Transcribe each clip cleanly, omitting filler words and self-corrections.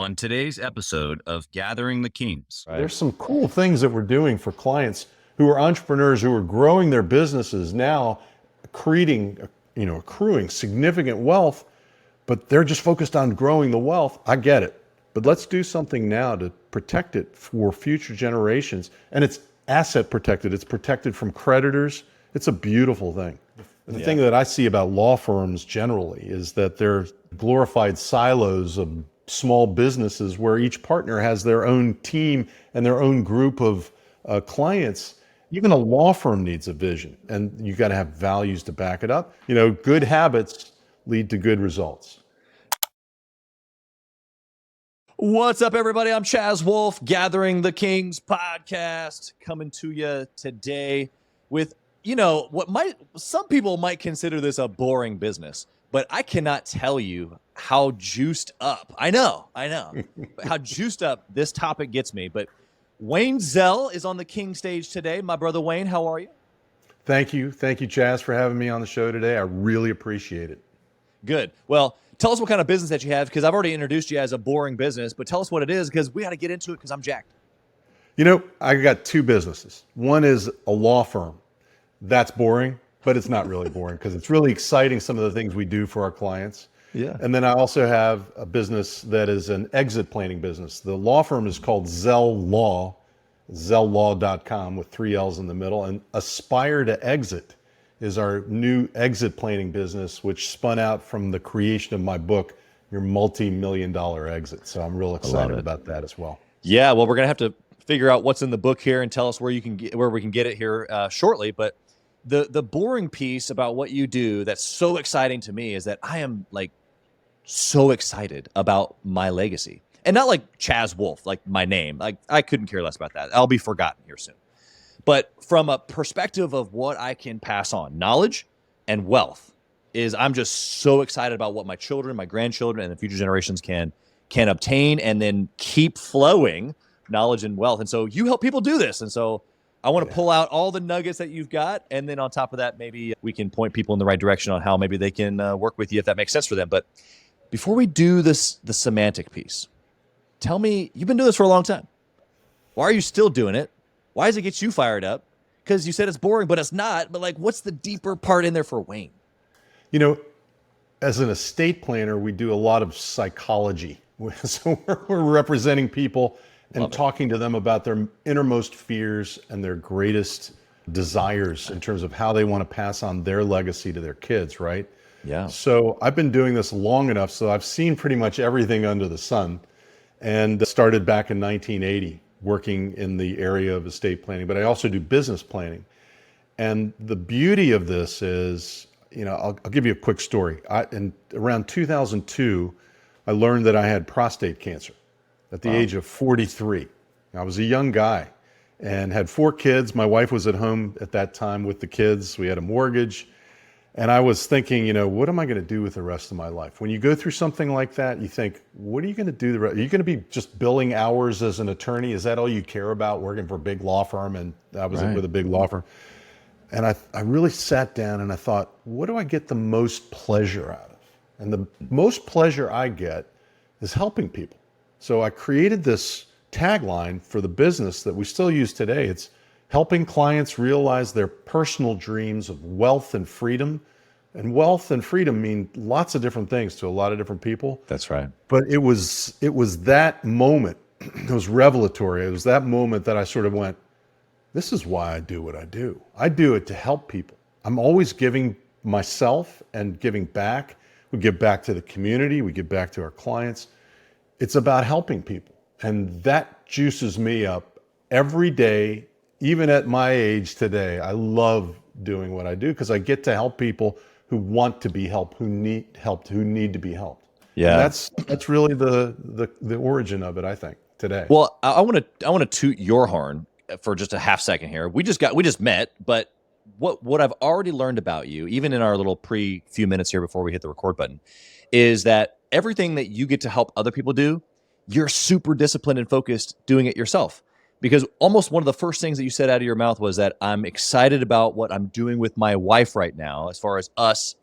On today's episode of Gathering the Kings. There's some cool things that we're doing for clients who are entrepreneurs who are growing their businesses now, accruing significant wealth, but they're just focused on growing the wealth. I get it. But let's do something now to protect it for future generations. And it's asset protected. It's protected from creditors. It's a beautiful thing. The thing that I see about law firms generally is that they're glorified silos of small businesses where each partner has their own team and their own group of clients. Even a law firm needs a vision, and you got to have values to back it up. Good habits lead to good results. What's up, everybody? I'm Chaz Wolfe, Gathering the Kings podcast, coming to you today with, some people might consider this a boring business, but I cannot tell you how juiced up, I know, how juiced up this topic gets me. But Wayne Zell is on the King stage today. My brother Wayne, how are you? Thank you, Chaz, for having me on the show today. I really appreciate it. Good. Well, tell us what kind of business that you have, because I've already introduced you as a boring business, but tell us what it is, because we got to get into it, because I'm jacked. I got two businesses. One is a law firm. That's boring, but it's not really boring because it's really exciting, some of the things we do for our clients. Yeah. And then I also have a business that is an exit planning business. The law firm is called Zell Law, zelllaw.com with 3 L's in the middle. And Aspire to Exit is our new exit planning business, which spun out from the creation of my book, Your Multimillion-Dollar Exit. So I'm real excited about that as well. Yeah, well, we're going to have to figure out what's in the book here and tell us where we can get it here shortly. But the boring piece about what you do that's so exciting to me is that I am so excited about my legacy. And not like Chaz Wolfe, like my name. Like I couldn't care less about that. I'll be forgotten here soon. But from a perspective of what I can pass on, knowledge and wealth, I'm just so excited about what my children, my grandchildren, and the future generations can obtain and then keep flowing knowledge and wealth. And so you help people do this. And so I want to pull out all the nuggets that you've got. And then on top of that, maybe we can point people in the right direction on how maybe they can work with you if that makes sense for them. But before we do the semantic piece, tell me, you've been doing this for a long time. Why are you still doing it? Why does it get you fired up? Because you said it's boring, but it's not. But what's the deeper part in there for Wayne? As an estate planner, we do a lot of psychology. So we're representing people and talking to them about their innermost fears and their greatest desires in terms of how they want to pass on their legacy to their kids, right? Yeah. So I've been doing this long enough, so I've seen pretty much everything under the sun, and started back in 1980 working in the area of estate planning, but I also do business planning. And the beauty of this is, I'll give you a quick story. Around 2002, I learned that I had prostate cancer at the age of 43. I was a young guy and had 4 kids. My wife was at home at that time with the kids. We had a mortgage. And I was thinking, what am I going to do with the rest of my life? When you go through something like that, you think, what are you going to do? Are you going to be just billing hours as an attorney? Is that all you care about, working for a big law firm? And I was with a big law firm. And I really sat down and I thought, what do I get the most pleasure out of? And the most pleasure I get is helping people. So I created this tagline for the business that we still use today. It's helping clients realize their personal dreams of wealth and freedom. And wealth and freedom mean lots of different things to a lot of different people. That's right. But it was that moment, it was revelatory. It was that moment that I sort of went, this is why I do what I do. I do it to help people. I'm always giving myself and giving back. We give back to the community. We give back to our clients. It's about helping people. And that juices me up every day, even at my age today. I love doing what I do because I get to help people who want to be helped, who need help, who need to be helped. Yeah. And that's really the origin of it, I think, today. Well, I want to toot your horn for just a half second here. We just met, but what I've already learned about you, even in our little few minutes here before we hit the record button, is that everything that you get to help other people do, you're super disciplined and focused doing it yourself. Because almost one of the first things that you said out of your mouth was that I'm excited about what I'm doing with my wife right now, as far as us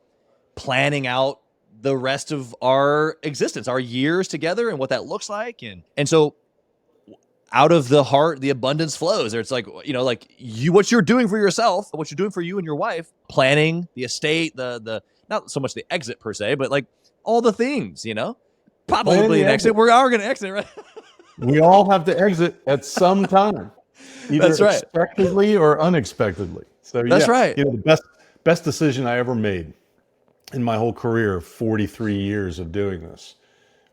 planning out the rest of our existence, our years together, and what that looks like. And so out of the heart, the abundance flows. Or it's like, like what you're doing for yourself, what you're doing for you and your wife, planning the estate, the not so much the exit per se, but like all the things, probably an exit. We are going to exit, right? We all have to exit at some time, either That's right. expectedly or unexpectedly. So That's right. the best decision I ever made in my whole career of 43 years of doing this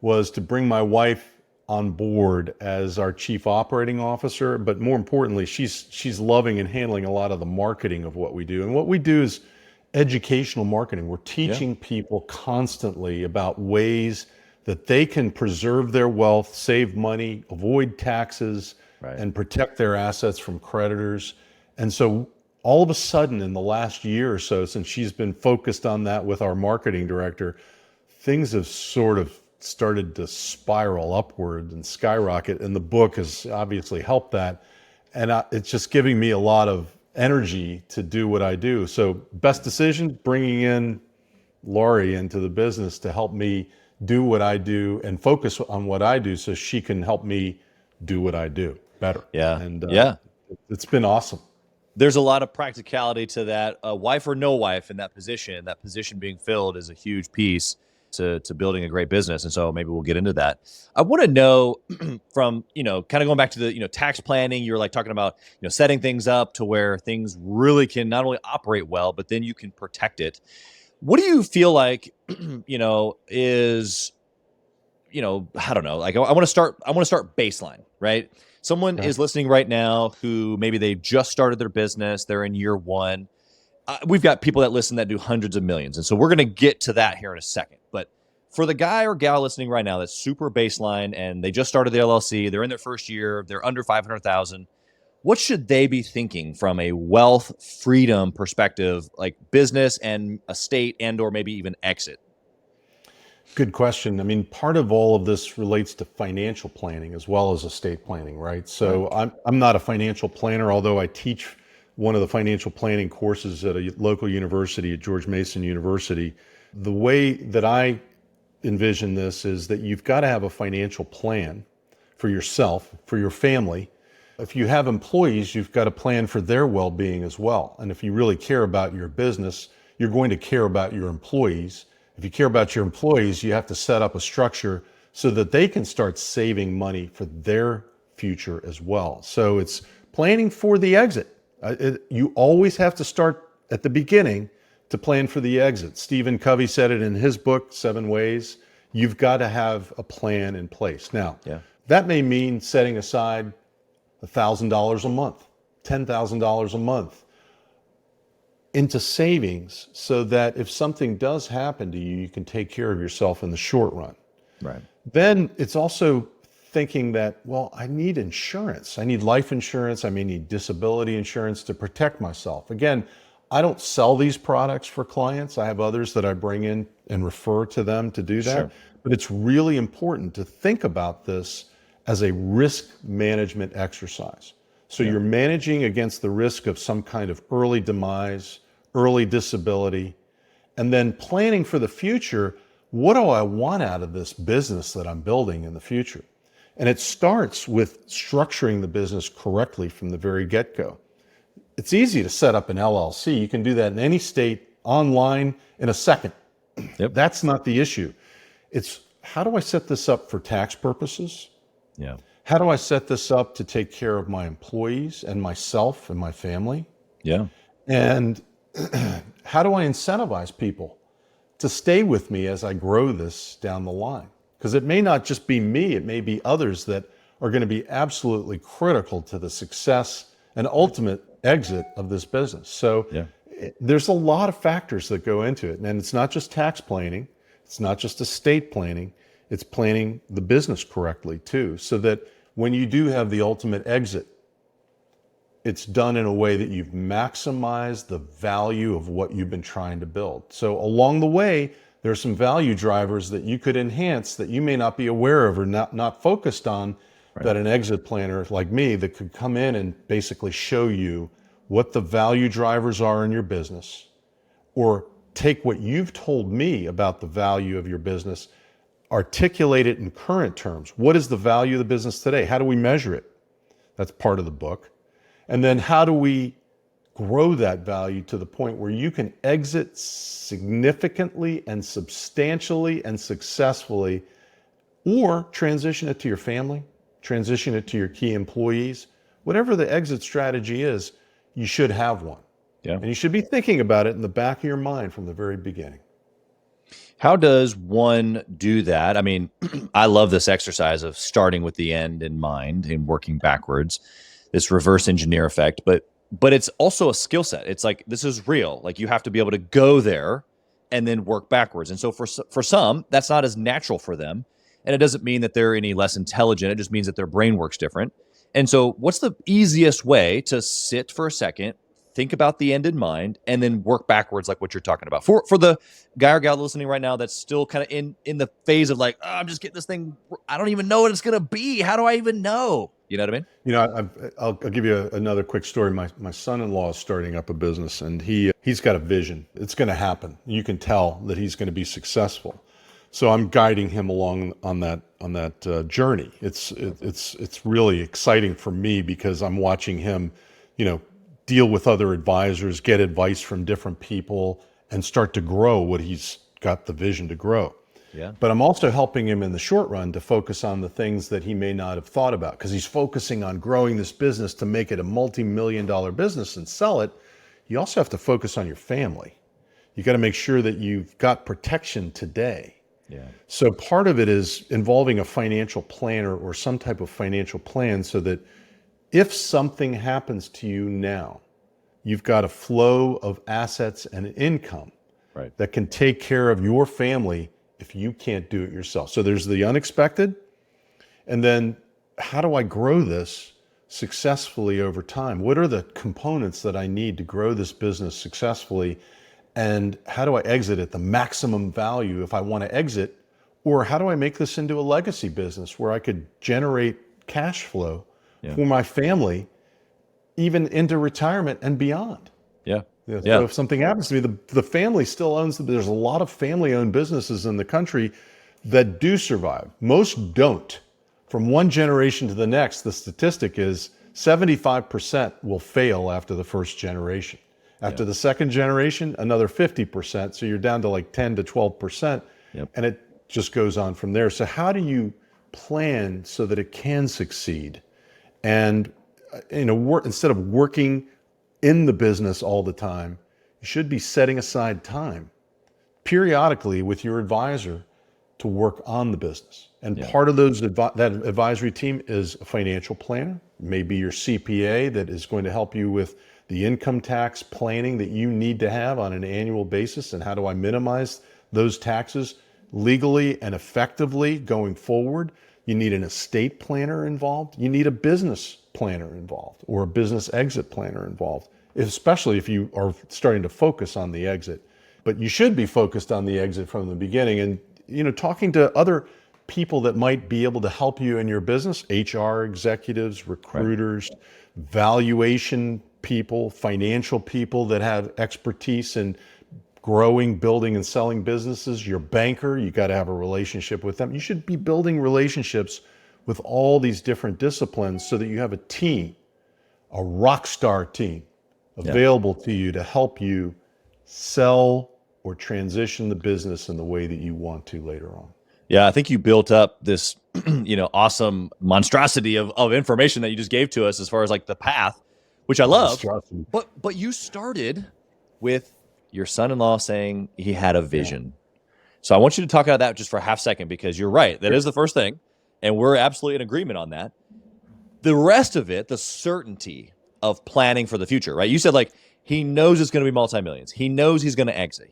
was to bring my wife on board as our chief operating officer. But more importantly, she's loving and handling a lot of the marketing of what we do. And what we do is educational marketing. We're teaching people constantly about ways that they can preserve their wealth, save money, avoid taxes, and protect their assets from creditors. And so all of a sudden in the last year or so, since she's been focused on that with our marketing director, things have sort of started to spiral upward and skyrocket. And the book has obviously helped that. And it's just giving me a lot of energy to do what I do. So best decision, bringing in Laurie into the business to help me do what I do and focus on what I do so she can help me do what I do better. Yeah. And it's been awesome. There's a lot of practicality to that. Wife or no wife in that position being filled is a huge piece to building a great business. And so maybe we'll get into that. I want to know from, kind of going back to the, tax planning, you're like talking about, setting things up to where things really can not only operate well, but then you can protect it. What do you feel like, is, I don't know, like I want to start baseline, right? Someone is listening right now who maybe they just started their business. They're in year one. We've got people that listen that do hundreds of millions. And so we're going to get to that here in a second. But for the guy or gal listening right now, that's super baseline and they just started the LLC, they're in their first year, they're under 500,000. What should they be thinking from a wealth freedom perspective, like business and estate and, or maybe even exit? Good question. I mean, part of all of this relates to financial planning as well as estate planning, right? So I'm not a financial planner, although I teach one of the financial planning courses at a local university at George Mason University. The way that I envision this is that you've got to have a financial plan for yourself, for your family. If you have employees, you've got to plan for their well-being as well. And if you really care about your business, you're going to care about your employees. If you care about your employees, you have to set up a structure so that they can start saving money for their future as well. So it's planning for the exit. You always have to start at the beginning to plan for the exit. Stephen Covey said it in his book, 7 Ways. You've got to have a plan in place. Now, that may mean setting aside $1,000 a month, $10,000 a month into savings so that if something does happen to you, you can take care of yourself in the short run. Right. Then it's also thinking that, well, I need insurance. I need life insurance. I may need disability insurance to protect myself. Again, I don't sell these products for clients. I have others that I bring in and refer to them to do that. Sure. But it's really important to think about this as a risk management exercise. So you're managing against the risk of some kind of early demise, early disability, and then planning for the future. What do I want out of this business that I'm building in the future? And it starts with structuring the business correctly from the very get-go. It's easy to set up an LLC. You can do that in any state, online, in a second. That's not the issue. It's how do I set this up for tax purposes? How do I set this up to take care of my employees and myself and my family? And how do I incentivize people to stay with me as I grow this down the line? Because it may not just be me, it may be others that are going to be absolutely critical to the success and ultimate exit of this business. So there's a lot of factors that go into it. And it's not just tax planning, it's not just estate planning, it's planning the business correctly too, so that when you do have the ultimate exit, it's done in a way that you've maximized the value of what you've been trying to build. So along the way, there are some value drivers that you could enhance that you may not be aware of or not focused on, that an exit planner like me that could come in and basically show you what the value drivers are in your business, or take what you've told me about the value of your business, articulate it in current terms. What is the value of the business today? How do we measure it? That's part of the book. And then how do we grow that value to the point where you can exit significantly and substantially and successfully, or transition it to your family, transition it to your key employees. Whatever the exit strategy is, you should have one. Yeah. And you should be thinking about it in the back of your mind from the very beginning. How does one do that? I mean, I love this exercise of starting with the end in mind and working backwards, this reverse engineer effect, but it's also a skill set. It's like, this is real. Like, you have to be able to go there and then work backwards. And so for some, that's not as natural for them. And it doesn't mean that they're any less intelligent. It just means that their brain works different. And so what's the easiest way to sit for a second, think about the end in mind, and then work backwards, like what you're talking about? For the guy or gal listening right now that's still kind of in the phase of like, oh, I'm just getting this thing, I don't even know what it's going to be. How do I even know? You know what I mean? You know, I'll give you another quick story. My son-in-law is starting up a business, and he's got a vision. It's going to happen. You can tell that he's going to be successful. So I'm guiding him along on that journey. It's really exciting for me because I'm watching him, deal with other advisors, get advice from different people, and start to grow what he's got the vision to grow. Yeah. But I'm also helping him in the short run to focus on the things that he may not have thought about, because he's focusing on growing this business to make it a multi-million-dollar business and sell it. You also have to focus on your family. You got to make sure that you've got protection today. Yeah. So part of it is involving a financial planner or some type of financial plan, so that if something happens to you now, you've got a flow of assets and income that can take care of your family if you can't do it yourself. So there's the unexpected, and then how do I grow this successfully over time? What are the components that I need to grow this business successfully? And how do I exit at the maximum value if I want to exit? Or how do I make this into a legacy business where I could generate cash flow for my family, even into retirement and beyond? So if something happens to me, the family still owns there's a lot of family-owned businesses in the country that do survive. Most don't. From one generation to the next, the statistic is 75% will fail after the first generation. After the second generation, another 50%. So you're down to like 10 to 12%. And it just goes on from there. So how do you plan so that it can succeed? And instead of working in the business all the time, you should be setting aside time periodically with your advisor to work on the business. And part of that advisory team is a financial planner, maybe your CPA that is going to help you with the income tax planning that you need to have on an annual basis, and how do I minimize those taxes legally and effectively going forward. You need an estate planner involved. You need a business planner involved, or a business exit planner involved, especially if you are starting to focus on the exit. But you should be focused on the exit from the beginning, and talking to other people that might be able to help you in your business, HR executives, recruiters, valuation people, financial people that have expertise in growing, building, and selling businesses. Your banker, you got to have a relationship with them. You should be building relationships with all these different disciplines so that you have a team, a rock star team available to you to help you sell or transition the business in the way that you want to later on. Yeah, I think you built up this, awesome monstrosity of information that you just gave to us as far as like the path, which I love. But you started with your son-in-law saying he had a vision. So I want you to talk about that just for a half second, because you're right. That is the first thing. And we're absolutely in agreement on that. The rest of it, the certainty of planning for the future, right? You said like, he knows it's going to be multi-millions. He knows he's going to exit.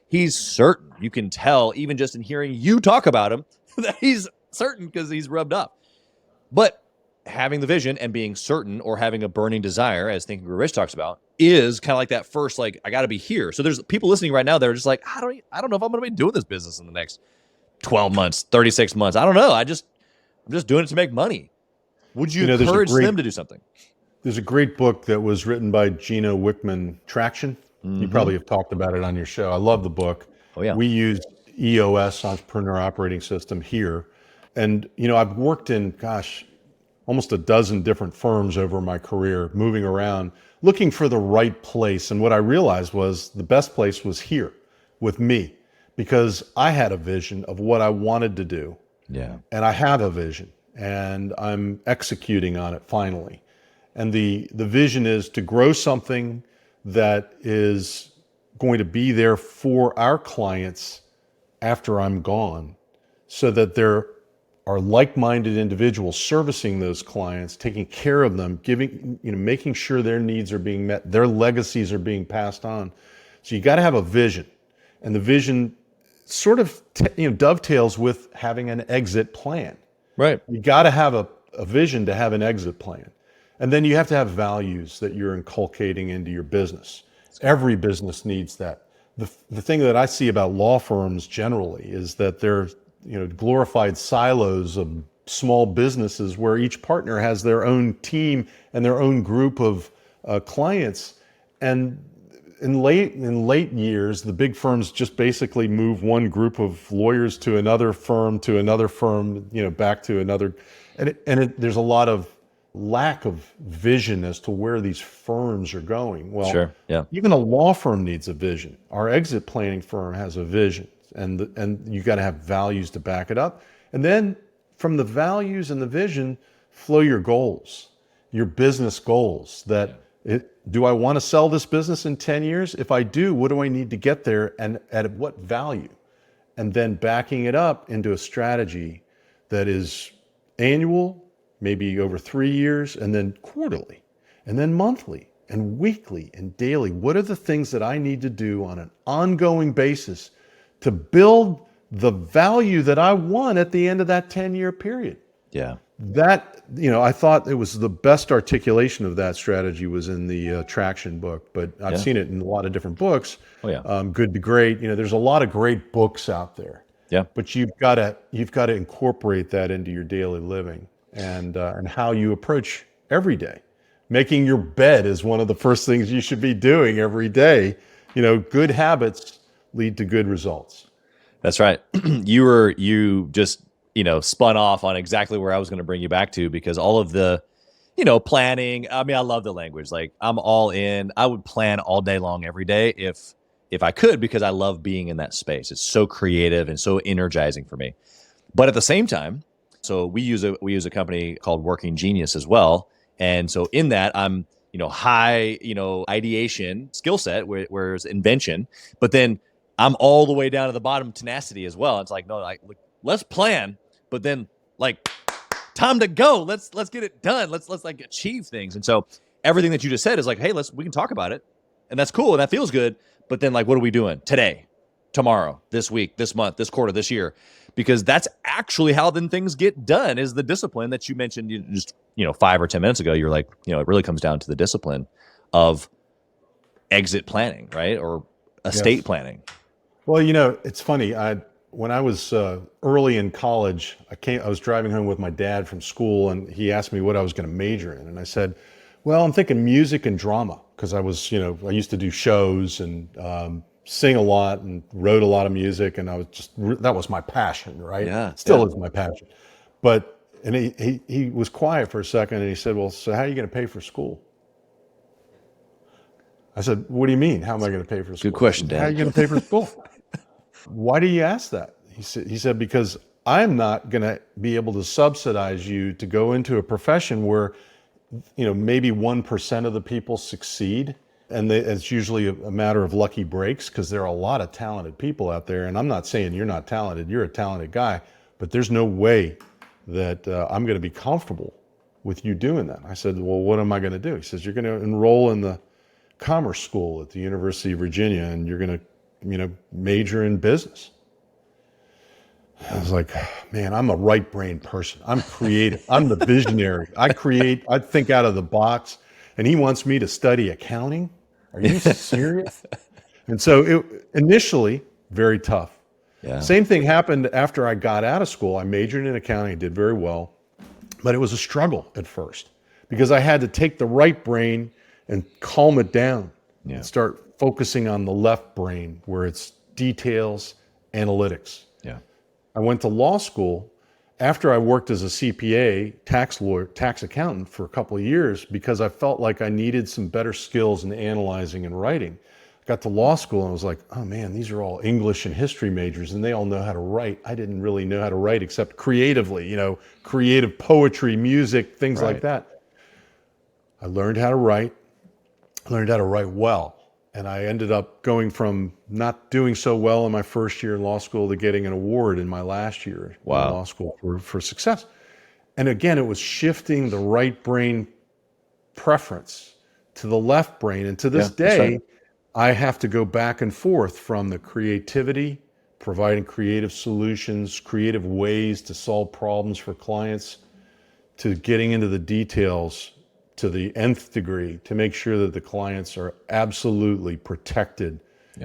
He's certain. You can tell even just in hearing you talk about him that he's certain because he's rubbed up. But having the vision and being certain, or having a burning desire, as Think and Grow Rich talks about, is kind of like that first, like, I got to be here. So there's people listening right now that are just like, I don't know if I'm going to be doing this business in the next 12 months, 36 months. I don't know. I'm just doing it to make money. Would you encourage them to do something? There's a great book that was written by Gino Wickman, Traction. You probably have talked about it on your show. I love the book. Oh yeah. We use EOS, Entrepreneur Operating System, here. And, I've worked in, gosh, almost a dozen different firms over my career, moving around, looking for the right place. And what I realized was the best place was here with me, because I had a vision of what I wanted to do. Yeah. And I have a vision, and I'm executing on it finally. And the vision is to grow something that is going to be there for our clients after I'm gone, so that there are like-minded individuals servicing those clients, taking care of them, making sure their needs are being met, their legacies are being passed on. So you got to have a vision, and the vision sort of dovetails with having an exit plan. Right. You got to have a vision to have an exit plan. And then you have to have values that you're inculcating into your business. Every business needs that. The thing that I see about law firms generally is that they're glorified silos of small businesses where each partner has their own team and their own group of clients. And in late years, the big firms just basically move one group of lawyers to another firm, back to another. There's a lot of lack of vision as to where these firms are going. Well, Sure. Yeah. even a law firm needs a vision. Our exit planning firm has a vision, and you got to have values to back it up. And then from the values and the vision flow your goals, your business goals. Do I want to sell this business in 10 years? If I do, what do I need to get there, and at what value? And then backing it up into a strategy that is annual, maybe over 3 years, and then quarterly, and then monthly, and weekly, and daily. What are the things that I need to do on an ongoing basis to build the value that I want at the end of that 10-year period? Yeah. That, I thought it was the best articulation of that strategy was in the Traction book, but I've seen it in a lot of different books. Oh yeah. Good to Great. There's a lot of great books out there. Yeah. But you've got to incorporate that into your daily living and how you approach every day. Making your bed is one of the first things you should be doing every day. Good habits lead to good results. That's right. You just spun off on exactly where I was going to bring you back to, because all of the planning, I mean, I love the language. Like, I'm all in. I would plan all day long every day if I could, because I love being in that space. It's so creative and so energizing for me. But at the same time, so we use a company called Working Genius as well. And so in that, I'm high ideation skill set, where it's invention, but then I'm all the way down to the bottom, tenacity as well. It's like, no, let's plan, but then time to go. Let's get it done. Let's achieve things. And so everything that you just said is like, hey, we can talk about it, and that's cool and that feels good. But then what are we doing today, tomorrow, this week, this month, this quarter, this year? Because that's actually how then things get done, is the discipline that you mentioned just 5 or 10 minutes ago. You're like, it really comes down to the discipline of exit planning, right? Or estate planning. Well, it's funny. When I was early in college, I was driving home with my dad from school, and he asked me what I was going to major in. And I said, well, I'm thinking music and drama, because I used to do shows and sing a lot and wrote a lot of music, and that was my passion, right? Yeah. Still is my passion. And he was quiet for a second, and he said, well, so how are you going to pay for school? I said, what do you mean? How am I going to pay for school? Good question, Dad. How are you going to pay for school? Why do you ask that? He said, because I'm not going to be able to subsidize you to go into a profession where, maybe 1% of the people succeed. And it's usually a matter of lucky breaks, because there are a lot of talented people out there. And I'm not saying you're not talented. You're a talented guy, but there's no way that I'm going to be comfortable with you doing that. I said, well, what am I going to do? He says, you're going to enroll in the Commerce School at the University of Virginia, and you're going to major in business. I was like, man, I'm a right-brained person. I'm creative. I'm the visionary. I think out of the box, and he wants me to study accounting? Are you serious? And so initially, very tough. Yeah. Same thing happened after I got out of school. I majored in accounting, did very well, but it was a struggle at first, because I had to take the right brain and calm it down and start focusing on the left brain where it's details, analytics. Yeah. I went to law school after I worked as a CPA, tax lawyer, tax accountant for a couple of years because I felt like I needed some better skills in analyzing and writing. I got to law school and I was like, oh man, these are all English and history majors and they all know how to write. I didn't really know how to write except creatively, creative poetry, music, things like that. I learned how to write, well. And I ended up going from not doing so well in my first year in law school to getting an award in my last year in law school for success. And again, it was shifting the right brain preference to the left brain. And to this day, I have to go back and forth from the creativity, providing creative solutions, creative ways to solve problems for clients, to getting into the details to the nth degree to make sure that the clients are absolutely protected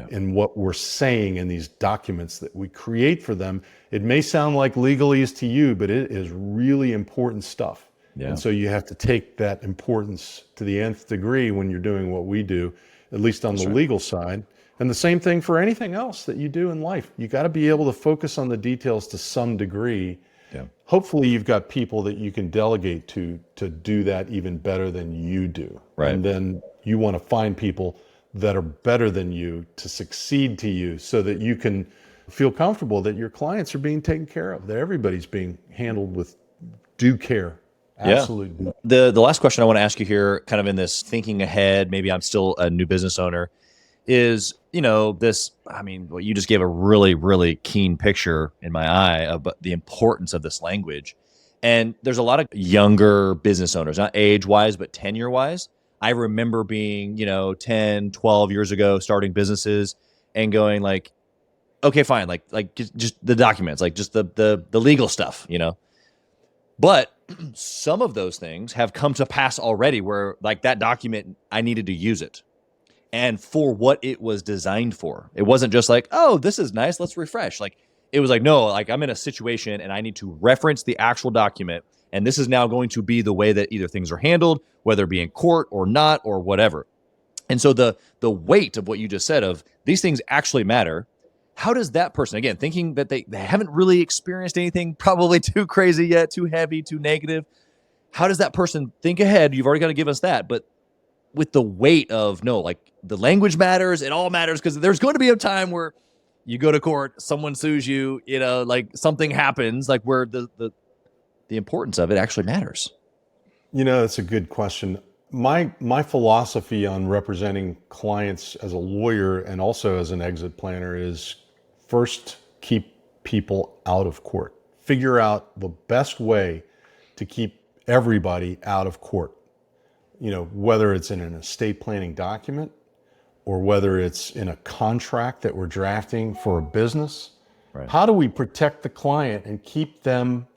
in what we're saying in these documents that we create for them. It may sound like legalese to you, but it is really important stuff. Yeah. And so you have to take that importance to the nth degree when you're doing what we do, at least on the legal side. And the same thing for anything else that you do in life. You got to be able to focus on the details to some degree. Yeah. Hopefully you've got people that you can delegate to do that even better than you do. Right. And then you want to find people that are better than you to succeed to you so that you can feel comfortable that your clients are being taken care of, that everybody's being handled with due care. Absolutely. Yeah. The last question I want to ask you here, kind of in this thinking ahead, maybe I'm still a new business owner, is, what you just gave a really, really keen picture in my eye of the importance of this language. And there's a lot of younger business owners, not age-wise, but tenure-wise. I remember being, 10, 12 years ago, starting businesses and going like, okay, fine. Like just the documents, like just the legal stuff, But some of those things have come to pass already where like that document, I needed to use it. And for what it was designed for. It wasn't just like, oh, this is nice, let's refresh. Like it was like, no, like I'm in a situation and I need to reference the actual document. And this is now going to be the way that either things are handled, whether it be in court or not, or whatever. And so the weight of what you just said of these things actually matter. How does that person, again, thinking that they haven't really experienced anything probably too crazy yet, too heavy, too negative, how does that person think ahead? You've already got to give us that, but with the weight of no, like the language matters, it all matters, because there's going to be a time where you go to court, someone sues you, like something happens, like where the importance of it actually matters. That's a good question. My philosophy on representing clients as a lawyer and also as an exit planner is first, keep people out of court. Figure out the best way to keep everybody out of court. Whether it's in an estate planning document or whether it's in a contract that we're drafting for a business. Right. How do we protect the client and keep them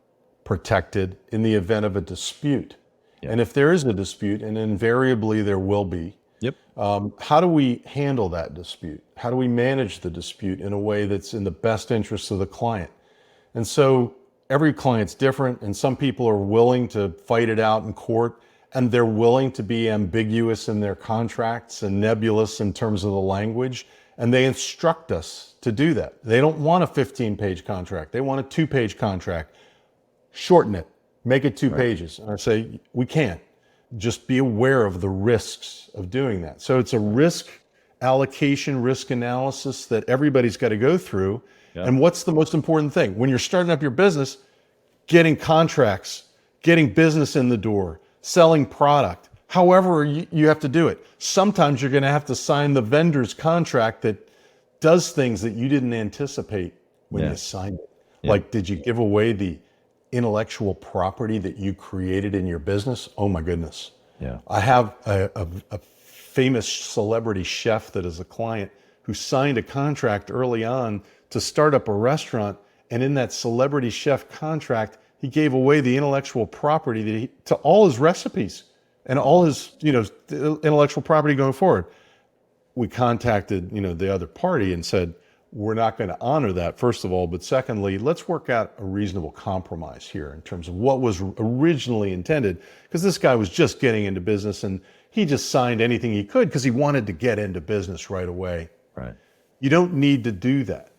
protected in the event of a dispute? Yep. And if there is a dispute, and invariably there will be, how do we handle that dispute? How do we manage the dispute in a way that's in the best interest of the client? And so every client's different, and some people are willing to fight it out in court, and they're willing to be ambiguous in their contracts and nebulous in terms of the language, and they instruct us to do that. They don't want a 15-page contract. They want a 2-page contract. Shorten it. Make it 2 pages. And I say, we can't. Just be aware of the risks of doing that. So it's a risk allocation, risk analysis that everybody's got to go through. Yeah. And what's the most important thing? When you're starting up your business, getting contracts, getting business in the door, selling product, however you have to do it. Sometimes you're going to have to sign the vendor's contract that does things that you didn't anticipate when you signed it. Yeah. Like, did you give away the intellectual property that you created in your business? Oh my goodness. Yeah. I have a famous celebrity chef that is a client who signed a contract early on to start up a restaurant. And in that celebrity chef contract, he gave away the intellectual property to all his recipes and all his, intellectual property going forward. We contacted, the other party and said, we're not going to honor that, first of all, but secondly, let's work out a reasonable compromise here in terms of what was originally intended, because this guy was just getting into business and he just signed anything he could because he wanted to get into business right away. Right. You don't need to do that.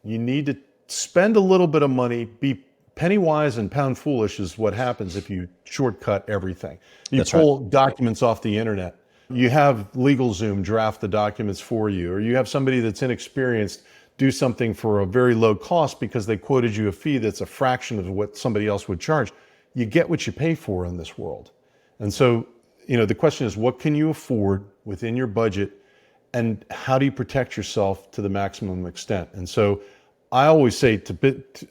You need to spend a little bit of money, be penny wise and pound foolish is what happens if you shortcut everything. You That's pull documents off the internet. You have LegalZoom draft the documents for you, or you have somebody that's inexperienced do something for a very low cost because they quoted you a fee that's a fraction of what somebody else would charge. You get what you pay for in this world. And so, the question is, what can you afford within your budget, and how do you protect yourself to the maximum extent? And so I always say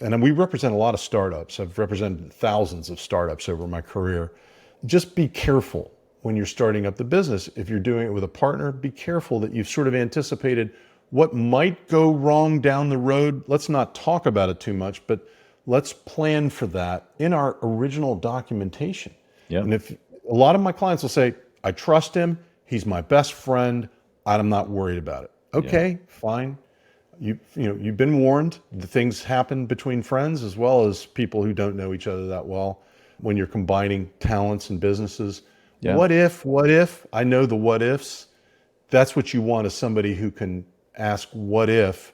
and we represent a lot of startups. I've represented thousands of startups over my career. Just be careful when you're starting up the business. If you're doing it with a partner, be careful that you've sort of anticipated what might go wrong down the road. Let's not talk about it too much, but let's plan for that in our original documentation. Yeah. And if a lot of my clients will say, I trust him, he's my best friend, I'm not worried about it. Okay, fine. You've been warned. The things happen between friends as well as people who don't know each other that well when you're combining talents and businesses. Yeah. What if? I know the what ifs. That's what you want, is somebody who can ask what if,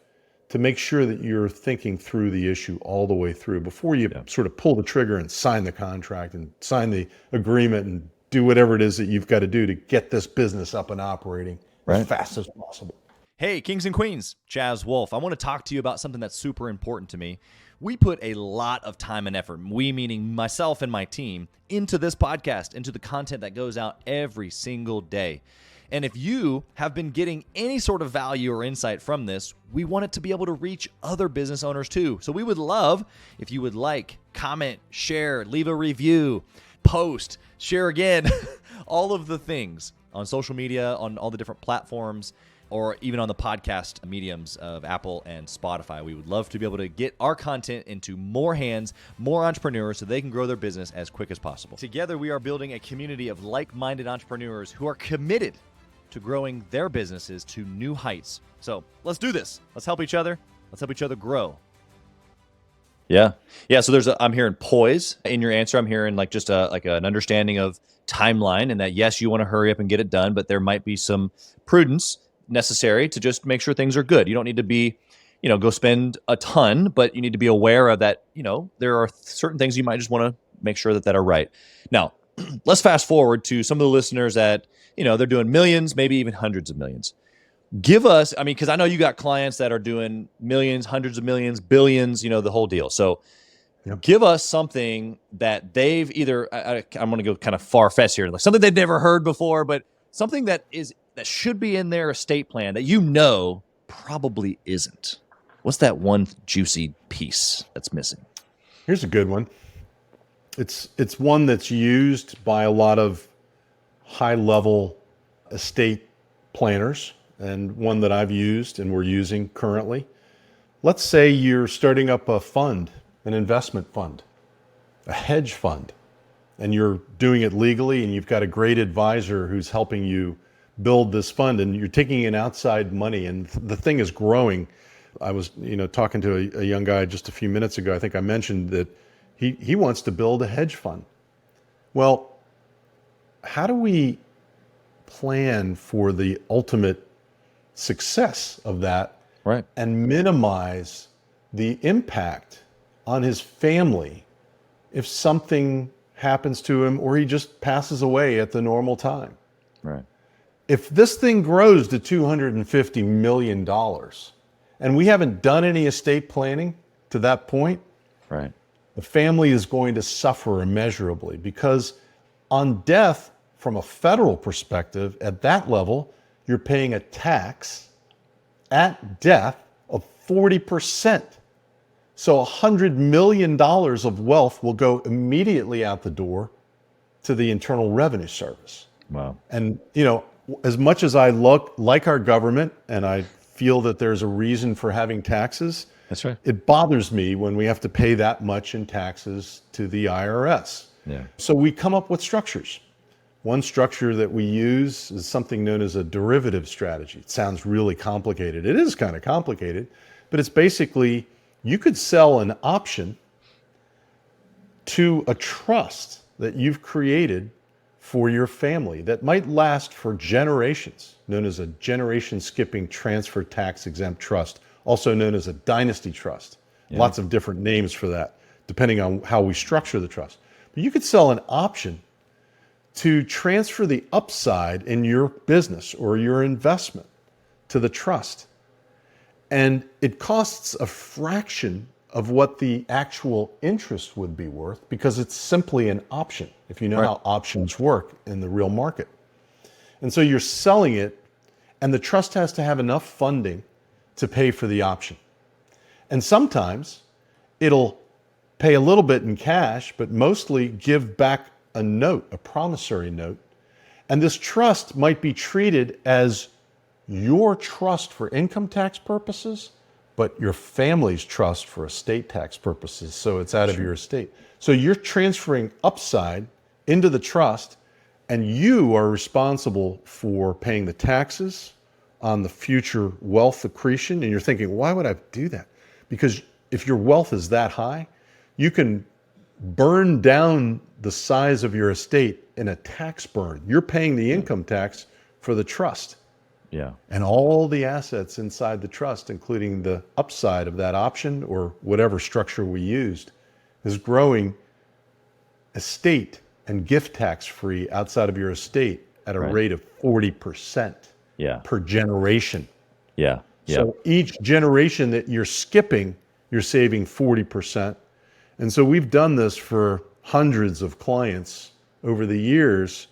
to make sure that you're thinking through the issue all the way through before you sort of pull the trigger and sign the contract and sign the agreement and do whatever it is that you've got to do to get this business up and operating as fast as possible. Hey, kings and queens, Chaz, Wolfe. I want to talk to you about something that's super important to me. We put a lot of time and effort, we meaning myself and my team, into this podcast, into the content that goes out every single day. And if you have been getting any sort of value or insight from this, we want it to be able to reach other business owners too. So we would love if you would like, comment, share, leave a review, post, share again, all of the things on social media, on all the different platforms, or even on the podcast mediums of Apple and Spotify. We would love to be able to get our content into more hands, more entrepreneurs, so they can grow their business as quick as possible. Together, we are building a community of like-minded entrepreneurs who are committed to growing their businesses to new heights. So let's do this. Let's help each other. Let's help each other grow. Yeah. So I'm hearing poise in your answer. I'm hearing like just an understanding of timeline, and that yes, you want to hurry up and get it done, but there might be some prudence necessary to just make sure things are good. You don't need to be, go spend a ton, but you need to be aware of that. There are certain things you might just want to make sure that are right. Now, let's fast forward to some of the listeners that, they're doing millions, maybe even hundreds of millions. Give us, because I know you got clients that are doing millions, hundreds of millions, billions, the whole deal. So give us something that they've either, I'm going to go kind of far-fetched here, like something they've never heard before, but something that should be in their estate plan that probably isn't. What's that one juicy piece that's missing? Here's a good one. It's one that's used by a lot of high-level estate planners, and one that I've used and we're using currently. Let's say you're starting up a fund, an investment fund, a hedge fund, and you're doing it legally, and you've got a great advisor who's helping you build this fund, and you're taking in outside money, and the thing is growing. I was, talking to a young guy just a few minutes ago. I think I mentioned that he wants to build a hedge fund. Well, how do we plan for the ultimate success of that, right, and minimize the impact on his family if something happens to him or he just passes away at the normal time? Right. If this thing grows to $250 million and we haven't done any estate planning to that point, right, the family is going to suffer immeasurably, because on death, from a federal perspective, at that level, you're paying a tax at death of 40%. So $100 million of wealth will go immediately out the door to the Internal Revenue Service. Wow. And, as much as I like our government, and I feel that there's a reason for having taxes, that's right, it bothers me when we have to pay that much in taxes to the IRS. Yeah. So we come up with structures. One structure that we use is something known as a derivative strategy. It sounds really complicated. It is kind of complicated, but it's basically, you could sell an option to a trust that you've created for your family that might last for generations, known as a generation skipping transfer tax exempt trust, also known as a dynasty trust. Yeah. Lots of different names for that, depending on how we structure the trust. But you could sell an option to transfer the upside in your business or your investment to the trust. And it costs a fraction of what the actual interest would be worth because it's simply an option, if you know how options work in the real market. And so you're selling it, and the trust has to have enough funding to pay for the option. And sometimes it'll pay a little bit in cash, but mostly give back a note, a promissory note. And this trust might be treated as your trust for income tax purposes, but your family's trust for estate tax purposes. So it's out of your estate. So you're transferring upside into the trust, and you are responsible for paying the taxes on the future wealth accretion. And you're thinking, why would I do that? Because if your wealth is that high, you can burn down the size of your estate in a tax burn. You're paying the income tax for the trust. Yeah. And all the assets inside the trust, including the upside of that option or whatever structure we used, is growing estate and gift tax free outside of your estate at a rate of 40% per generation. Yeah. So each generation that you're skipping, you're saving 40%. And so we've done this for hundreds of clients over the years.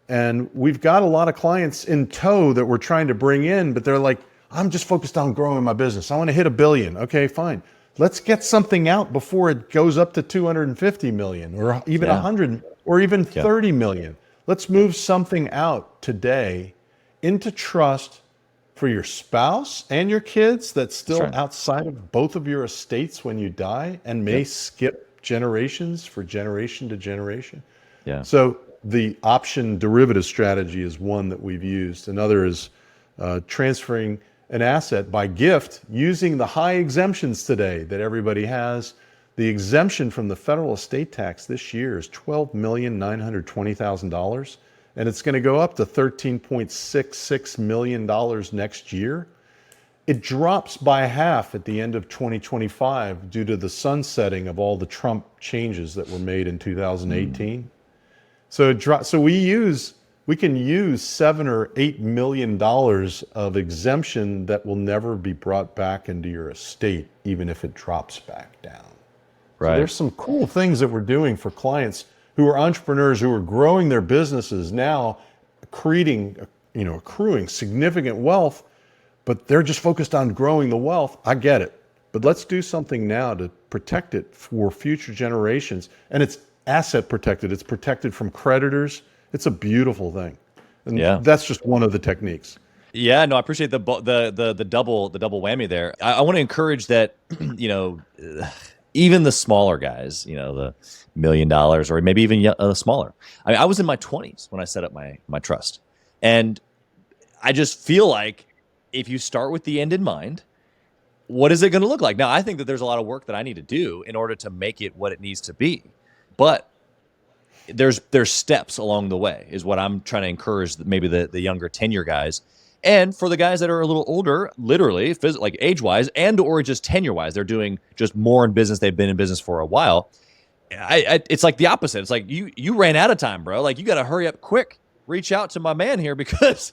And we've got a lot of clients in tow that we're trying to bring in, but they're like, I'm just focused on growing my business. I want to hit $1 billion. Okay, fine. Let's get something out before it goes up to 250 million or even 100 or even 30 million. Let's move something out today into trust for your spouse and your kids that's still outside of both of your estates when you die and may skip generations for generation to generation. Yeah. So the option derivative strategy is one that we've used. Another is transferring an asset by gift using the high exemptions today that everybody has. The exemption from the federal estate tax this year is $12,920,000, and it's going to go up to $13.66 million next year. It drops by half at the end of 2025 due to the sunsetting of all the Trump changes that were made in 2018. So we can use $7 or $8 million of exemption that will never be brought back into your estate, even if it drops back down. Right. So there's some cool things that we're doing for clients who are entrepreneurs who are growing their businesses now, accruing significant wealth, but they're just focused on growing the wealth. I get it, but let's do something now to protect it for future generations. And it's asset protected. It's protected from creditors. It's a beautiful thing. And that's just one of the techniques. Yeah, no, I appreciate the double whammy there. I want to encourage that, even the smaller guys, the $1 million or maybe even smaller. I mean, I was in my 20s when I set up my trust. And I just feel like if you start with the end in mind, what is it going to look like? Now, I think that there's a lot of work that I need to do in order to make it what it needs to be. But there's steps along the way is what I'm trying to encourage maybe the younger tenure guys. And for the guys that are a little older, literally, like age-wise and or just tenure-wise, they're doing just more in business. They've been in business for a while. It's like the opposite. It's like you ran out of time, bro. Like you got to hurry up quick. Reach out to my man here because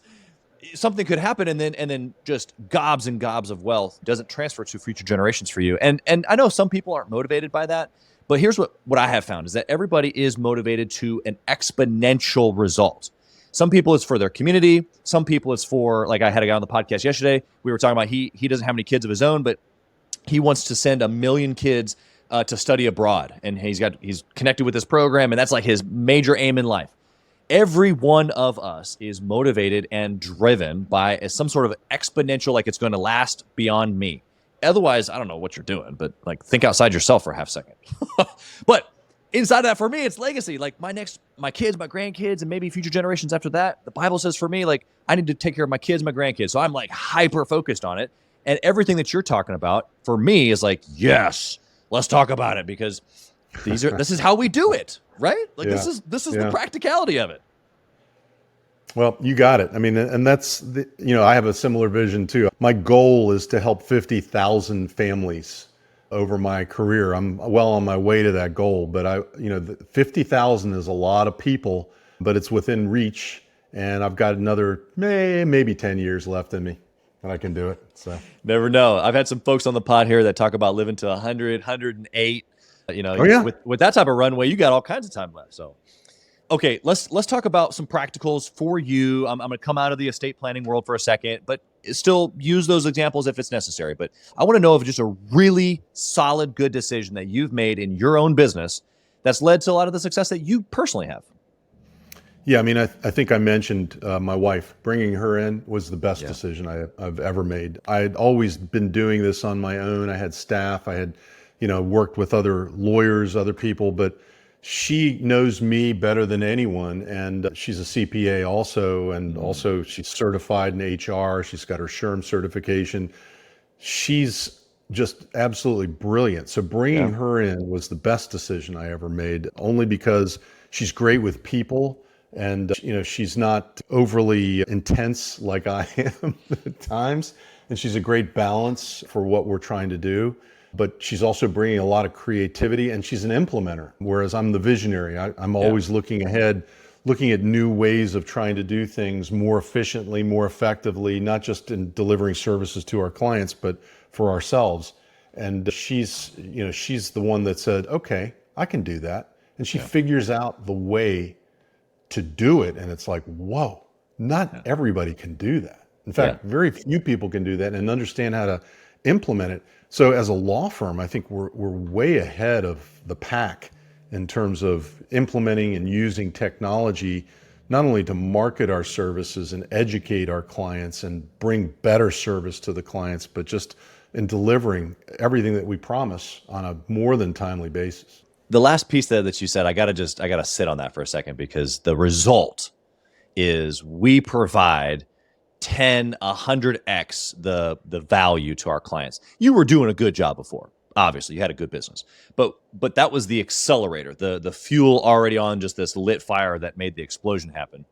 something could happen and then just gobs and gobs of wealth doesn't transfer to future generations for you. And I know some people aren't motivated by that. But here's what I have found is that everybody is motivated to an exponential result. Some people it's for their community. Some people it's for, like I had a guy on the podcast yesterday. We were talking about he doesn't have any kids of his own, but he wants to send 1 million kids to study abroad. And he's connected with this program, and that's like his major aim in life. Every one of us is motivated and driven by some sort of exponential, like it's going to last beyond me. Otherwise, I don't know what you're doing, but like think outside yourself for a half second. But inside of that, for me, it's legacy. Like my kids, my grandkids, and maybe future generations after that. The Bible says for me, like I need to take care of my kids, my grandkids. So I'm like hyper focused on it. And everything that you're talking about for me is like, yes, let's talk about it because this is how we do it, right? Like this is the practicality of it. Well, you got it. I mean, and I have a similar vision too. My goal is to help 50,000 families over my career. I'm well on my way to that goal, but 50,000 is a lot of people, but it's within reach. And I've got another maybe 10 years left in me and I can do it. So Never know. I've had some folks on the pod here that talk about living to 100, 108. oh yeah. With that type of runway, you got all kinds of time left. So, okay, let's talk about some practicals for you. I'm going to come out of the estate planning world for a second, but still use those examples if it's necessary. But I want to know of just a really solid, good decision that you've made in your own business that's led to a lot of the success that you personally have. Yeah, I mean, I think I mentioned my wife. Bringing her in was the best Yeah. decision I've ever made. I had always been doing this on my own. I had staff. I had, worked with other lawyers, other people, but she knows me better than anyone. And she's a CPA also. And also she's certified in HR. She's got her SHRM certification. She's just absolutely brilliant. So bringing her in was the best decision I ever made, only because she's great with people. And, she's not overly intense like I am at times. And she's a great balance for what we're trying to do. But she's also bringing a lot of creativity, and she's an implementer, whereas I'm the visionary. I'm always looking ahead, looking at new ways of trying to do things more efficiently, more effectively, not just in delivering services to our clients, but for ourselves. And she's the one that said, okay, I can do that. And she figures out the way to do it. And it's like, whoa, not everybody can do that. In fact, very few people can do that and understand how to implement it. So as a law firm, I think we're way ahead of the pack in terms of implementing and using technology, not only to market our services and educate our clients and bring better service to the clients, but just in delivering everything that we promise on a more than timely basis. The last piece there that you said, I gotta sit on that for a second, because the result is we provide 10, 100x the value to our clients. You were doing a good job before. Obviously, you had a good business, but that was the accelerator, the fuel already on just this lit fire that made the explosion happen.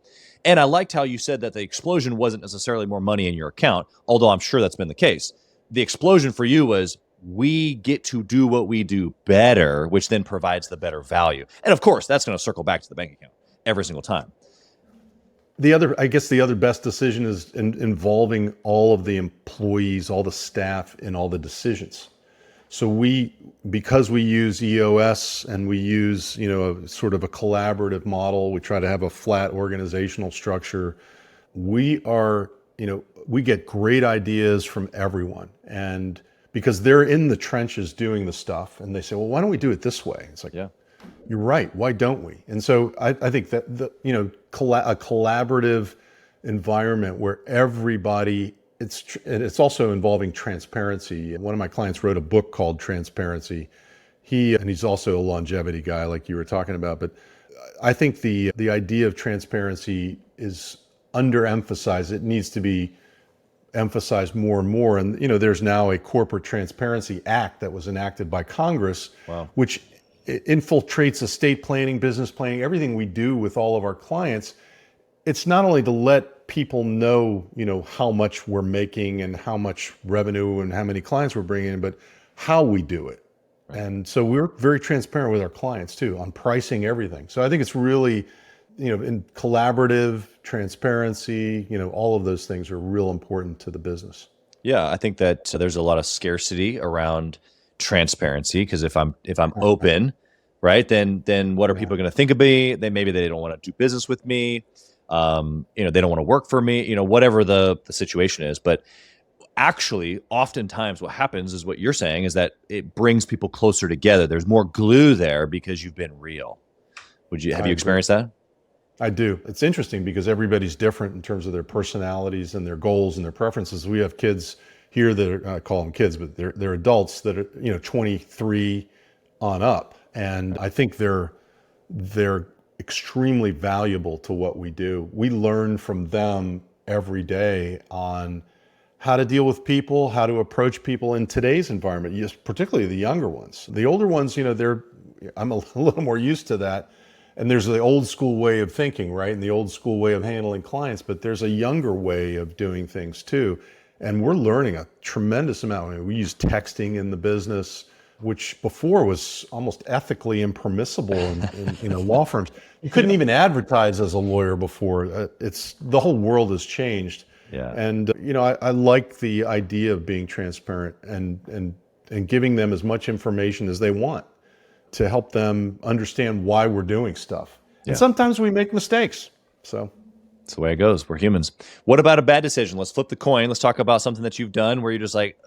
And I liked how you said that the explosion wasn't necessarily more money in your account, although I'm sure that's been the case. The explosion for you was, we get to do what we do better, which then provides the better value. And of course, that's going to circle back to the bank account every single time. I guess the other best decision is involving all of the employees, all the staff in all the decisions. So because we use EOS and we use, a sort of a collaborative model, we try to have a flat organizational structure. We get great ideas from everyone. And because they're in the trenches doing the stuff, and they say, well, why don't we do it this way? It's like, you're right. Why don't we? And so I think that a collaborative environment where everybody, it's also involving transparency. One of my clients wrote a book called Transparency. He's also a longevity guy, like you were talking about. But I think the idea of transparency is underemphasized. It needs to be emphasized more and more. And, there's now a Corporate Transparency Act that was enacted by Congress, which infiltrates estate planning, business planning, everything we do with all of our clients. It's not only to let people know, how much we're making and how much revenue and how many clients we're bringing in, but how we do it. And so we're very transparent with our clients too on pricing everything. So I think it's really, in collaborative transparency, all of those things are real important to the business. Yeah, I think that there's a lot of scarcity around transparency, because if I'm open, right, then what are people going to think of me? Maybe they don't want to do business with me. They don't want to work for me. Whatever the situation is. But actually, oftentimes what happens is what you're saying is that it brings people closer together. There's more glue there because you've been real. Have you experienced that? I do. It's interesting because everybody's different in terms of their personalities and their goals and their preferences. We have kids here that are, I call them kids, but they're adults that are 23 on up, and I think they're extremely valuable to what we do. We learn from them every day on how to deal with people, how to approach people in today's environment. Yes, particularly the younger ones. The older ones, I'm a little more used to that. And there's the old school way of thinking, right? And the old school way of handling clients, but there's a younger way of doing things too. And we're learning a tremendous amount. I mean, we use texting in the business, which before was almost ethically impermissible in law firms. You couldn't even advertise as a lawyer before. It's the whole world has changed. Yeah. And I like the idea of being transparent and giving them as much information as they want to help them understand why we're doing stuff. Yeah. And sometimes we make mistakes. So that's the way it goes. We're humans. What about a bad decision? Let's flip the coin. Let's talk about something that you've done where you're just like,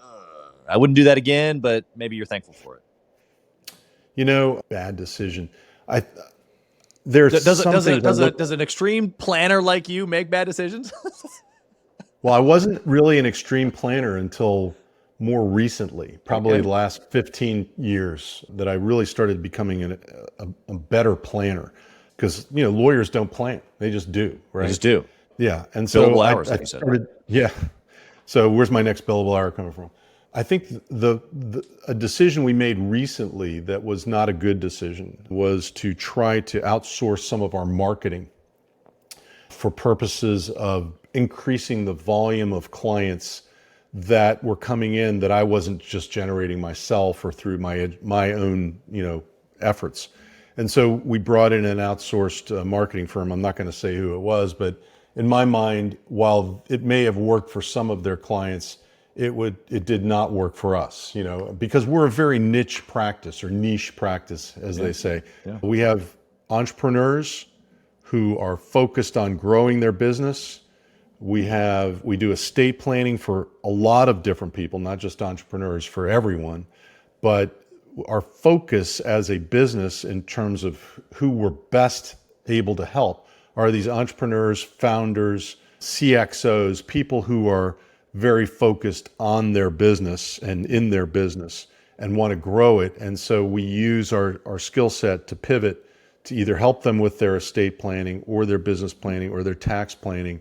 I wouldn't do that again, but maybe you're thankful for it. Bad decision. There's does an extreme planner like you make bad decisions? Well, I wasn't really an extreme planner until more recently, probably the last 15 years, that I really started becoming a better planner. Because lawyers don't plan; they just do, right? They just do. Yeah, and so billable hours, like you said. Yeah. So where's my next billable hour coming from? I think a decision we made recently that was not a good decision was to try to outsource some of our marketing for purposes of increasing the volume of clients that were coming in that I wasn't just generating myself or through my own efforts. And so we brought in an outsourced marketing firm. I'm not going to say who it was, but in my mind, while it may have worked for some of their clients, it did not work for us, because we're a very niche practice, as they say. Yeah. We have entrepreneurs who are focused on growing their business. We do estate planning for a lot of different people, not just entrepreneurs, for everyone. But our focus as a business in terms of who we're best able to help are these entrepreneurs, founders, CXOs, people who are very focused on their business and in their business and want to grow it. And so we use our skill set to pivot to either help them with their estate planning or their business planning or their tax planning.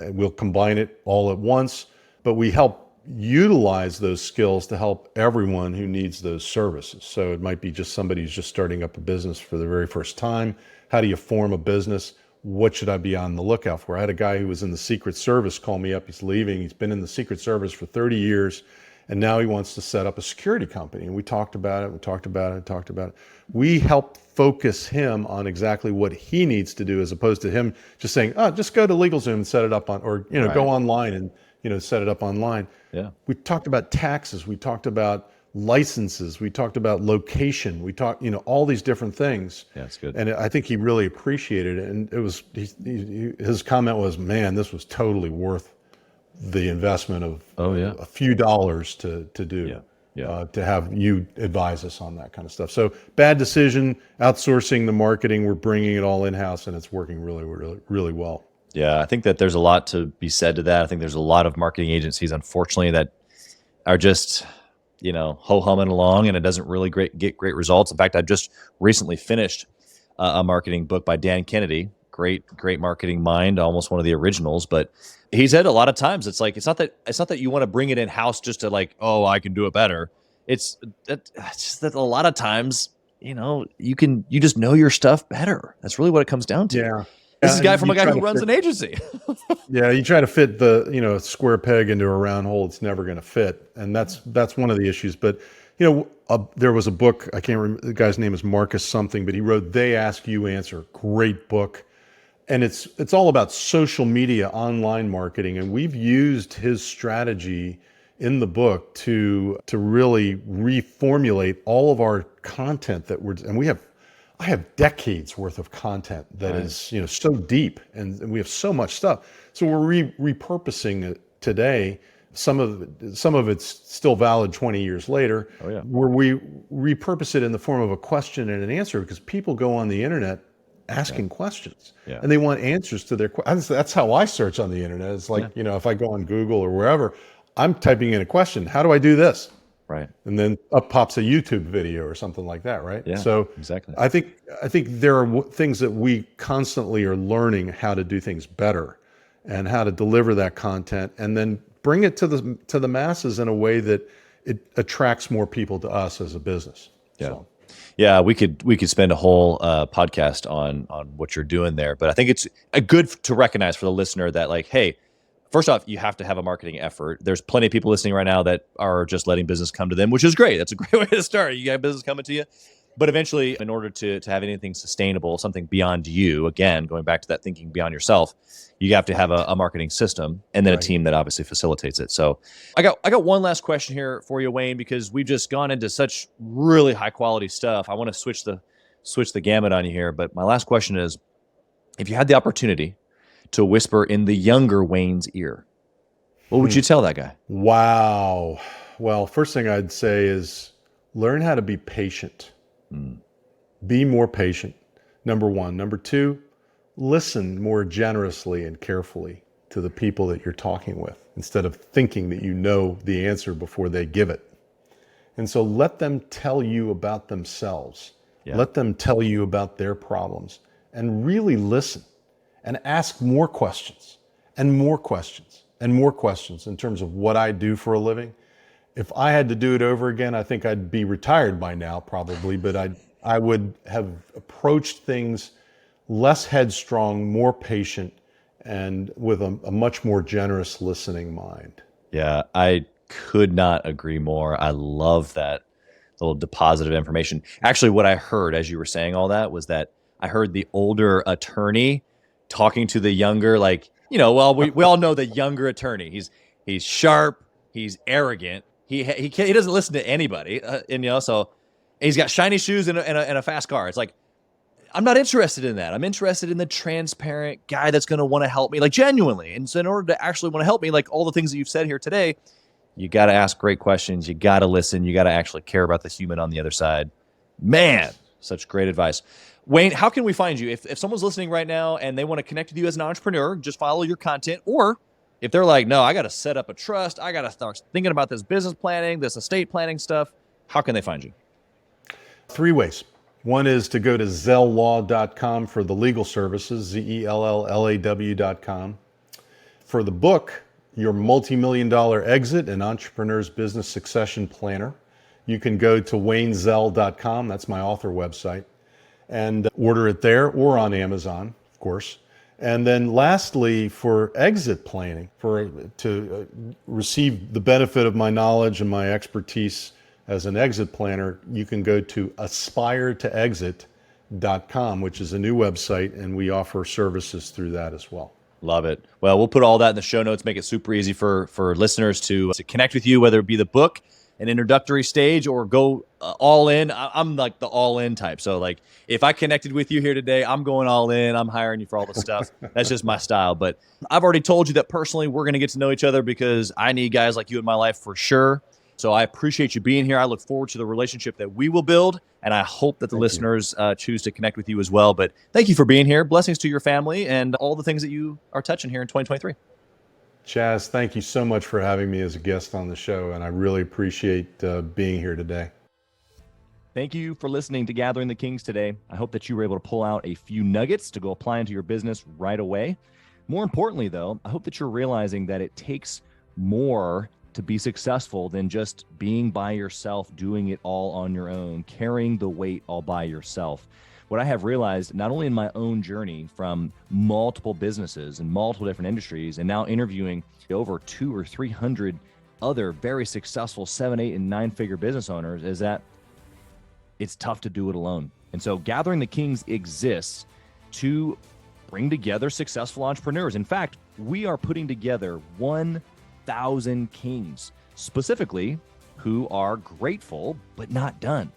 We'll combine it all at once, but we help utilize those skills to help everyone who needs those services. So it might be just somebody who's just starting up a business for the very first time. How do you form a business? What should I be on the lookout for? I had a guy who was in the Secret Service call me up. He's leaving. He's been in the Secret Service for 30 years, and now he wants to set up a security company. And we talked about it. We helped focus him on exactly what he needs to do, as opposed to him just saying, just go to LegalZoom and set it up on, or go online and set it up online. Yeah. We talked about taxes. We talked about licenses. We talked about location. We talked, all these different things. Yeah, it's good. And I think he really appreciated it. And it was, his comment was, man, this was totally worth the investment of a few dollars to do. Yeah. To have you advise us on that kind of stuff. So bad decision, outsourcing the marketing, we're bringing it all in-house, and it's working really, really, really well. Yeah, I think that there's a lot to be said to that. I think there's a lot of marketing agencies, unfortunately, that are just, ho-humming along, and it doesn't really get great results. In fact, I just recently finished a marketing book by Dan Kennedy. Great marketing mind, almost one of the originals. But he said a lot of times it's not that you want to bring it in house just to I can do it better. It's just that a lot of times you just know your stuff better. That's really what it comes down to. Yeah. This is a guy from a guy who runs an agency. Yeah, you try to fit the square peg into a round hole, it's never going to fit, and that's one of the issues. But there was a book, I can't remember, the guy's name is Marcus something, but he wrote They Ask You Answer. Great book. And it's all about social media, online marketing, and we've used his strategy in the book to really reformulate all of our content I have decades worth of content that is so deep, and we have so much stuff. So we're repurposing it today. Some of it's still valid 20 years later. Oh, yeah. Where we repurpose it in the form of a question and an answer, because people go on the internet asking questions, and they want answers to their questions. That's how I search on the internet. It's like, if I go on Google or wherever, I'm typing in a question. How do I do this? Right. And then up pops a YouTube video or something like that, right? Yeah, so exactly. I think there are things that we constantly are learning how to do things better and how to deliver that content and then bring it to the masses in a way that it attracts more people to us as a business. Yeah. So. Yeah, we could spend a whole podcast on what you're doing there, but I think it's a good to recognize for the listener that, like, hey, first off, you have to have a marketing effort. There's plenty of people listening right now that are just letting business come to them, which is great. That's a great way to start. You got business coming to you. But eventually, in order to have anything sustainable, something beyond you, again, going back to that thinking beyond yourself, you have to have a marketing system and then a team that obviously facilitates it. So I got one last question here for you, Wayne, because we've just gone into such really high quality stuff. I want to switch the gamut on you here. But my last question is, if you had the opportunity to whisper in the younger Wayne's ear, what would you tell that guy? Wow. Well, first thing I'd say is learn how to be patient. Be more patient, number one. Number two, listen more generously and carefully to the people that you're talking with instead of thinking that you know the answer before they give it. And so let them tell you about themselves. Yeah. Let them tell you about their problems and really listen and ask more questions and more questions and more questions in terms of what I do for a living. If I had to do it over again, I think I'd be retired by now probably, but I would have approached things less headstrong, more patient, and with a much more generous listening mind. Yeah, I could not agree more. I love that little deposit of information. Actually, what I heard as you were saying all that was that I heard the older attorney talking to the younger, like, well, we all know the younger attorney. He's sharp, he's arrogant. He doesn't listen to anybody, so he's got shiny shoes and a fast car. It's like, I'm not interested in that. I'm interested in the transparent guy that's going to want to help me, like, genuinely. And so in order to actually want to help me, like all the things that you've said here today, you got to ask great questions. You got to listen. You got to actually care about the human on the other side. Man, such great advice. Wayne, how can we find you? If someone's listening right now and they want to connect with you as an entrepreneur, just follow your content. Or if they're like, no, I got to set up a trust, I got to start thinking about this business planning, this estate planning stuff, how can they find you? 3 ways. One is to go to zelllaw.com for the legal services, ZELLLAW.com. For the book, Your Multimillion-Dollar Exit and Entrepreneur's Business Succession Planner, you can go to waynezell.com, that's my author website, and order it there or on Amazon, of course. And then lastly, for exit planning, to receive the benefit of my knowledge and my expertise as an exit planner, you can go to aspiretoexit.com, which is a new website, and we offer services through that as well. Love it. Well, we'll put all that in the show notes, make it super easy for listeners to connect with you, whether it be the book, an introductory stage, or go all in. I'm like the all in type. So like if I connected with you here today, I'm going all in. I'm hiring you for all the stuff. That's just my style. But I've already told you that personally, we're going to get to know each other because I need guys like you in my life for sure. So I appreciate you being here. I look forward to the relationship that we will build. And I hope that the listeners choose to connect with you as well. But thank you for being here. Blessings to your family and all the things that you are touching here in 2023. Chaz, thank you so much for having me as a guest on the show, and I really appreciate being here today. Thank you for listening to Gathering the Kings today. I hope that you were able to pull out a few nuggets to go apply into your business right away. More importantly, though, I hope that you're realizing that it takes more to be successful than just being by yourself, doing it all on your own, carrying the weight all by yourself. What I have realized, not only in my own journey from multiple businesses and multiple different industries, and now interviewing over 200 or 300 other very successful 7, 8, and 9-figure business owners, is that it's tough to do it alone. And so Gathering the Kings exists to bring together successful entrepreneurs. In fact, we are putting together 1,000 kings, specifically who are grateful but not done.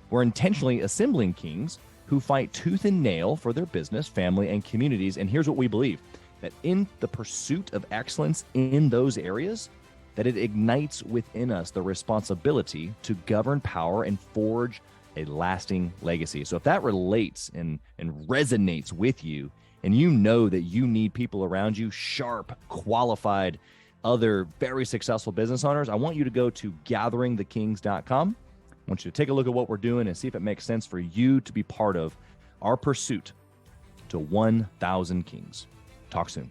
We're intentionally assembling kings who fight tooth and nail for their business, family, and communities. And here's what we believe, that in the pursuit of excellence in those areas, that it ignites within us the responsibility to govern power and forge a lasting legacy. So if that relates and resonates with you, and you know that you need people around you, sharp, qualified, other very successful business owners, I want you to go to gatheringthekings.com. I want you to take a look at what we're doing and see if it makes sense for you to be part of our pursuit to 1,000 kings. Talk soon.